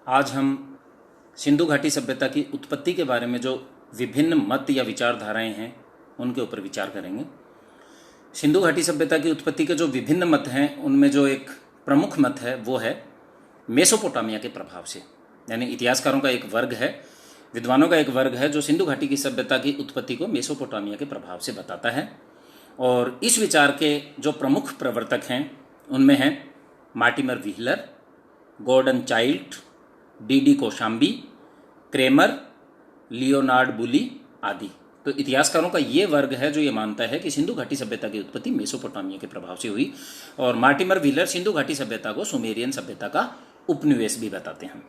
आज हम सिंधु घाटी सभ्यता की उत्पत्ति के बारे में जो विभिन्न मत या विचारधाराएं हैं उनके ऊपर विचार करेंगे। सिंधु घाटी सभ्यता की उत्पत्ति के जो विभिन्न मत हैं उनमें जो एक प्रमुख मत है वो है मेसोपोटामिया के प्रभाव से, यानी इतिहासकारों का एक वर्ग है, विद्वानों का एक वर्ग है जो सिंधु घाटी की सभ्यता की उत्पत्ति को मेसोपोटामिया के प्रभाव से बताता है। और इस विचार के जो प्रमुख प्रवर्तक हैं उनमें हैं Mortimer Wheeler, Gordon Childe, D Kosambi, Kramer, Leonard Woolley आदि। तो इतिहासकारों का ये वर्ग है जो ये मानता है कि सिंधु घाटी सभ्यता की उत्पत्ति मेसोपोटामिया के प्रभाव से हुई। और मार्टिमर व्हीलर सिंधु घाटी सभ्यता को सुमेरियन सभ्यता का उपनिवेश भी बताते हैं।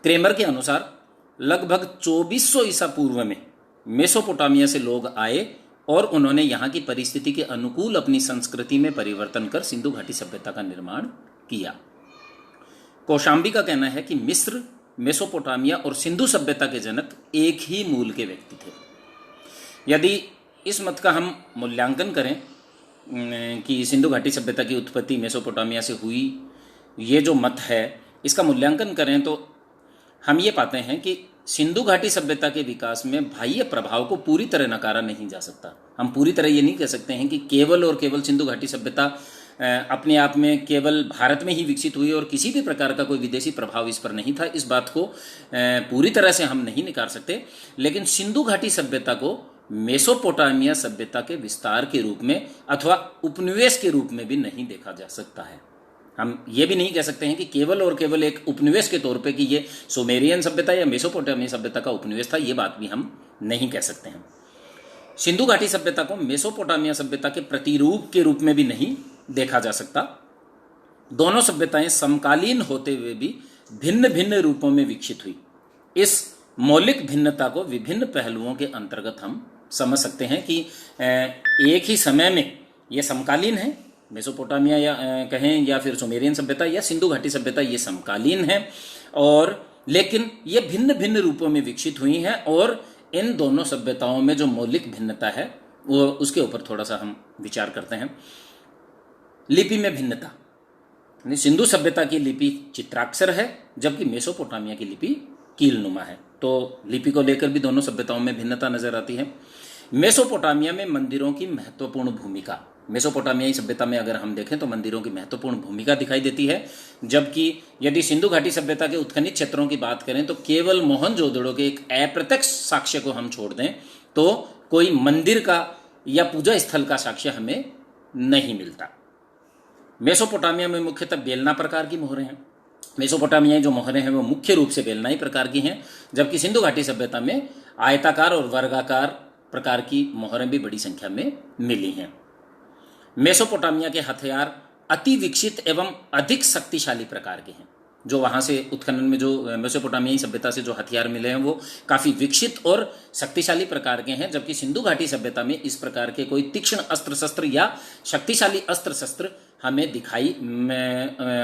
क्रेमर के अनुसार लगभग 2400 ईसा पूर्व में मेसोपोटामिया से लोग आए और उन्होंने यहाँ की परिस्थिति के अनुकूल अपनी संस्कृति में परिवर्तन कर सिंधु घाटी सभ्यता का निर्माण किया। कौशाम्बी का कहना है कि मिस्र, मेसोपोटामिया और सिंधु सभ्यता के जनक एक ही मूल के व्यक्ति थे। यदि इस मत का हम मूल्यांकन करें कि सिंधु घाटी सभ्यता की उत्पत्ति मेसोपोटामिया से हुई, ये जो मत है इसका मूल्यांकन करें तो हम ये पाते हैं कि सिंधु घाटी सभ्यता के विकास में बाह्य प्रभाव को पूरी तरह नकारा नहीं जा सकता। हम पूरी तरह ये नहीं कह सकते हैं कि केवल और केवल सिंधु घाटी सभ्यता अपने आप में केवल भारत में ही विकसित हुई और किसी भी प्रकार का कोई विदेशी प्रभाव इस पर नहीं था। इस बात को पूरी तरह से हम नहीं निकाल सकते, लेकिन सिंधु घाटी सभ्यता को मेसोपोटामिया सभ्यता के विस्तार के रूप में अथवा उपनिवेश के रूप में भी नहीं देखा जा सकता है। हम ये भी नहीं कह सकते हैं कि केवल और केवल एक उपनिवेश के तौर पे कि ये सुमेरियन सभ्यता या मेसोपोटामिया सभ्यता का उपनिवेश था, ये बात भी हम नहीं कह सकते हैं। सिंधु घाटी सभ्यता को मेसोपोटामिया सभ्यता के प्रतिरूप के रूप में भी नहीं देखा जा सकता। दोनों सभ्यताएं समकालीन होते हुए भी भिन्न भिन्न रूपों में विकसित हुई। इस मौलिक भिन्नता को विभिन्न पहलुओं के अंतर्गत हम समझ सकते हैं कि एक ही समय में ये समकालीन है, मेसोपोटामिया या कहें या फिर सुमेरियन सभ्यता या सिंधु घाटी सभ्यता, ये समकालीन है और लेकिन ये भिन्न भिन्न रूपों में विकसित हुई हैं। और इन दोनों सभ्यताओं में जो मौलिक भिन्नता है वो उसके ऊपर थोड़ा सा हम विचार करते हैं। लिपि में भिन्नता, सिंधु सभ्यता की लिपि चित्राक्षर है जबकि मेसोपोटामिया की लिपि कीलनुमा है। तो लिपि को लेकर भी दोनों सभ्यताओं में भिन्नता नजर आती है। मेसोपोटामिया में मंदिरों की महत्वपूर्ण भूमिका, मेसोपोटामियाई सभ्यता में अगर हम देखें तो मंदिरों की महत्वपूर्ण भूमिका दिखाई देती है, जबकि यदि सिंधु घाटी सभ्यता के उत्खनित क्षेत्रों की बात करें तो केवल मोहनजोदड़ो के एक अप्रत्यक्ष साक्ष्य को हम छोड़ दें तो कोई मंदिर का या पूजा स्थल का साक्ष्य हमें नहीं मिलता। मेसोपोटामिया में मुख्यतः बेलना प्रकार की मोहरें हैं। मेसोपोटामियाई जो मोहरें हैं वो मुख्य रूप से बेलनाई प्रकार की हैं, जबकि सिंधु घाटी सभ्यता में आयताकार और वर्गाकार प्रकार की मोहरें भी बड़ी संख्या में मिली हैं। मेसोपोटामिया के हथियार अति विकसित एवं अधिक शक्तिशाली प्रकार के हैं। जो वहाँ से उत्खनन में जो मेसोपोटामियाई सभ्यता से जो हथियार मिले हैं वो काफ़ी विकसित और शक्तिशाली प्रकार के हैं, जबकि सिंधु घाटी सभ्यता में इस प्रकार के कोई तीक्ष्ण अस्त्र शस्त्र या शक्तिशाली अस्त्र शस्त्र हमें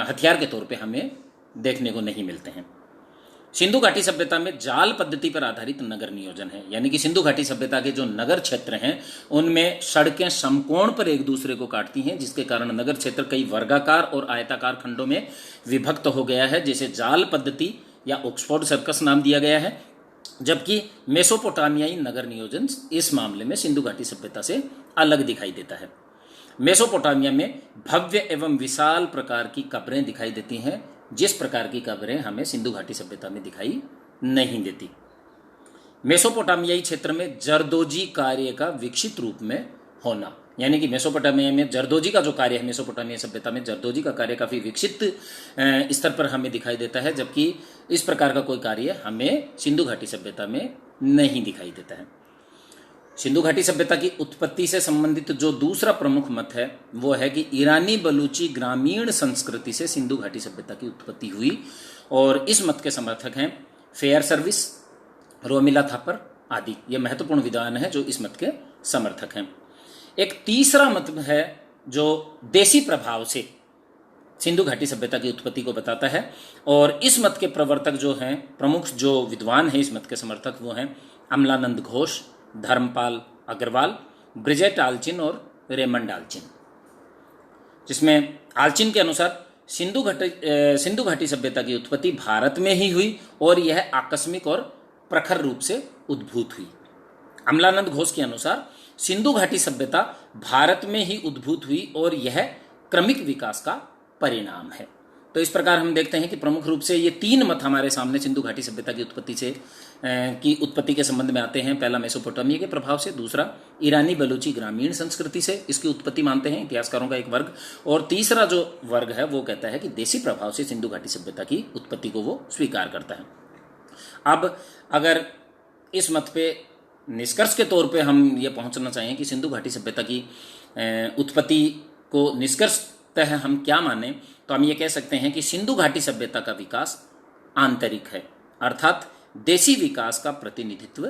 हथियार के तौर पे हमें देखने को नहीं मिलते हैं। सिंधु घाटी सभ्यता में जाल पद्धति पर आधारित नगर नियोजन है, यानी कि सिंधु घाटी सभ्यता के जो नगर क्षेत्र हैं उनमें सड़कें समकोण पर एक दूसरे को काटती हैं, जिसके कारण नगर क्षेत्र कई वर्गाकार और आयताकार खंडों में विभक्त हो गया है, जिसे जाल पद्धति या ऑक्सफोर्ड सर्कस नाम दिया गया है। जबकि मेसोपोटामियाई नगर नियोजन इस मामले में सिंधु घाटी सभ्यता से अलग दिखाई देता है। मेसोपोटामिया में भव्य एवं विशाल प्रकार की कब्रें दिखाई देती हैं, जिस प्रकार की कब्रें हमें सिंधु घाटी सभ्यता में दिखाई नहीं देती। मेसोपोटामियाई क्षेत्र में जरदोजी कार्य का विकसित रूप में होना, यानी कि मेसोपोटामिया में जरदोजी का जो कार्य है, मेसोपोटामिया सभ्यता में जरदोजी का कार्य काफ़ी विकसित स्तर पर हमें दिखाई देता है, जबकि इस प्रकार का कोई कार्य हमें सिंधु घाटी सभ्यता में नहीं दिखाई देता है। सिंधु घाटी सभ्यता की उत्पत्ति से संबंधित जो दूसरा प्रमुख मत है वो है कि ईरानी बलूची ग्रामीण संस्कृति से सिंधु घाटी सभ्यता की उत्पत्ति हुई। और इस मत के समर्थक हैं फेयर सर्विस, रोमिला थापर आदि। ये महत्वपूर्ण विद्वान है जो इस मत के समर्थक हैं। एक तीसरा मत है जो देसी प्रभाव से सिंधु घाटी सभ्यता की उत्पत्ति को बताता है, और इस मत के प्रवर्तक जो हैं, प्रमुख जो विद्वान हैं इस मत के समर्थक, वो हैं अमलानंद घोष, धर्मपाल अग्रवाल, ब्रिजेट आल्चिन और रेमंड आल्चिन। जिसमें आल्चिन के अनुसार सिंधु घाटी सभ्यता की उत्पत्ति भारत में ही हुई और यह आकस्मिक और प्रखर रूप से उद्भूत हुई। अमलानंद घोष के अनुसार सिंधु घाटी सभ्यता भारत में ही उद्भूत हुई और यह क्रमिक विकास का परिणाम है। तो इस प्रकार हम देखते हैं कि प्रमुख रूप से ये तीन मत हमारे सामने सिंधु घाटी सभ्यता की उत्पत्ति के संबंध में आते हैं। पहला मेसोपोटामिया के प्रभाव से, दूसरा ईरानी बलूची ग्रामीण संस्कृति से इसकी उत्पत्ति मानते हैं इतिहासकारों का एक वर्ग, और तीसरा जो वर्ग है वो कहता है कि देसी प्रभाव से सिंधु घाटी सभ्यता की उत्पत्ति को वो स्वीकार करता है। अब अगर इस मत पे निष्कर्ष के तौर पे हम ये पहुंचना चाहें कि सिंधु घाटी सभ्यता की उत्पत्ति को निष्कर्षतः हम क्या माने, तो हम ये कह सकते हैं कि सिंधु घाटी सभ्यता का विकास आंतरिक है, अर्थात देशी विकास का प्रतिनिधित्व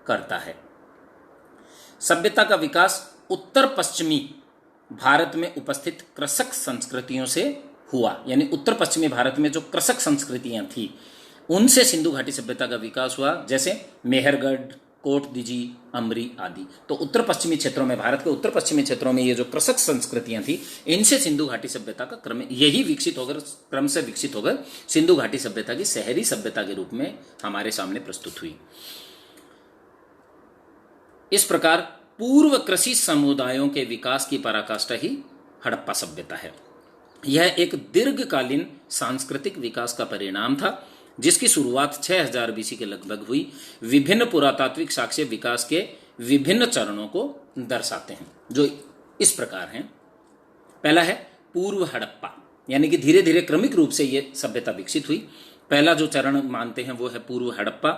करता है। सभ्यता का विकास उत्तर पश्चिमी भारत में उपस्थित कृषक संस्कृतियों से हुआ, यानी उत्तर पश्चिमी भारत में जो कृषक संस्कृतियां थी उनसे सिंधु घाटी सभ्यता का विकास हुआ, जैसे मेहरगढ़, कोट दिजी, अमरी आदि। तो उत्तर पश्चिमी क्षेत्रों में, भारत के उत्तर पश्चिमी क्षेत्रों में ये जो कृषक संस्कृतियां थी, इनसे सिंधु घाटी सभ्यता का क्रम से विकसित होकर सिंधु घाटी सभ्यता की शहरी सभ्यता के रूप में हमारे सामने प्रस्तुत हुई। इस प्रकार पूर्व कृषि समुदायों के विकास की पराकाष्ठा ही हड़प्पा सभ्यता है। यह एक दीर्घकालीन सांस्कृतिक विकास का परिणाम था जिसकी शुरुआत 6000 बीसी के लगभग हुई। विभिन्न पुरातात्विक साक्ष्य विकास के विभिन्न चरणों को दर्शाते हैं, जो इस प्रकार हैं। पहला है पूर्व हड़प्पा, यानी कि धीरे धीरे क्रमिक रूप से ये सभ्यता विकसित हुई। पहला जो चरण मानते हैं वो है पूर्व हड़प्पा।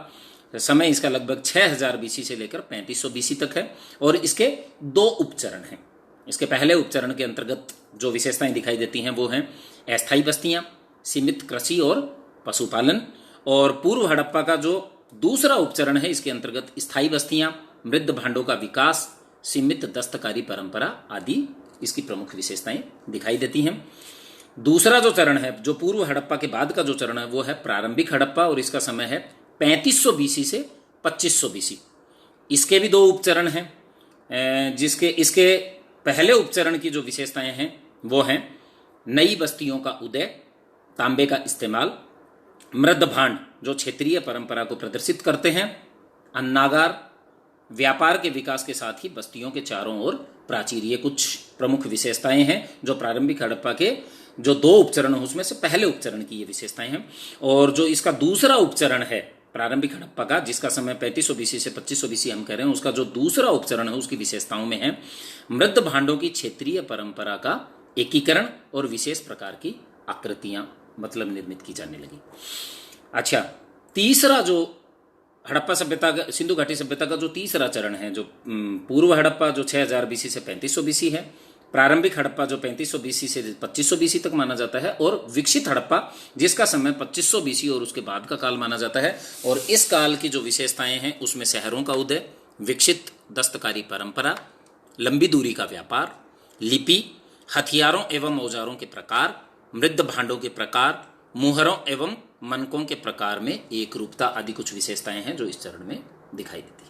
समय इसका लगभग 6000 बीसी से लेकर 3500 बीसी तक है, और इसके दो उपचरण हैं। इसके पहले उपचरण के अंतर्गत जो विशेषताएं दिखाई देती हैं वो हैं अस्थायी बस्तियां, सीमित कृषि और पशुपालन। और पूर्व हड़प्पा का जो दूसरा उपचरण है इसके अंतर्गत स्थायी बस्तियां, मृद भांडों का विकास, सीमित दस्तकारी परंपरा आदि इसकी प्रमुख विशेषताएं दिखाई देती हैं। दूसरा जो चरण है, जो पूर्व हड़प्पा के बाद का जो चरण है वो है प्रारंभिक हड़प्पा, और इसका समय है 3500 बीसी से 2500 बीसी। इसके भी दो उपचरण हैं, इसके पहले उपचरण की जो विशेषताएं हैं वो हैं नई बस्तियों का उदय, तांबे का इस्तेमाल, मृद भांड जो क्षेत्रीय परंपरा को प्रदर्शित करते हैं, अन्नागार, व्यापार के विकास के साथ ही बस्तियों के चारों ओर प्राचीर। ये कुछ प्रमुख विशेषताएं हैं जो प्रारंभिक हड़प्पा के जो दो उपचरण हैं उसमें से पहले उपचरण की ये विशेषताएं हैं। और जो इसका दूसरा उपचरण है प्रारंभिक हड़प्पा का, जिसका समय 3500 बीसी से 2500 बीसी हम कह रहे हैं, उसका जो दूसरा उपचरण है उसकी विशेषताओं में है मृद भांडों की क्षेत्रीय परंपरा का एकीकरण और विशेष प्रकार की आकृतियां मतलब निर्मित की जाने लगी। अच्छा, तीसरा जो हड़प्पा सभ्यता का, सिंधु घाटी सभ्यता का जो तीसरा चरण है, जो पूर्व हड़प्पा जो 6000 बीसी से 3500 बीसी है, प्रारंभिक हड़प्पा जो 3500 बीसी से 2500 बीसी तक माना जाता है, और विकसित हड़प्पा जिसका समय 2500 बीसी और उसके बाद का काल माना जाता है। और इस काल की जो विशेषताएं हैं उसमें शहरों का उदय, विकसित दस्तकारी परंपरा, लंबी दूरी का व्यापार, लिपि, हथियारों एवं औजारों के प्रकार, मृद भांडों के प्रकार, मुहरों एवं मनकों के प्रकार में एक रूपता आदि कुछ विशेषताएं हैं जो इस चरण में दिखाई देती है।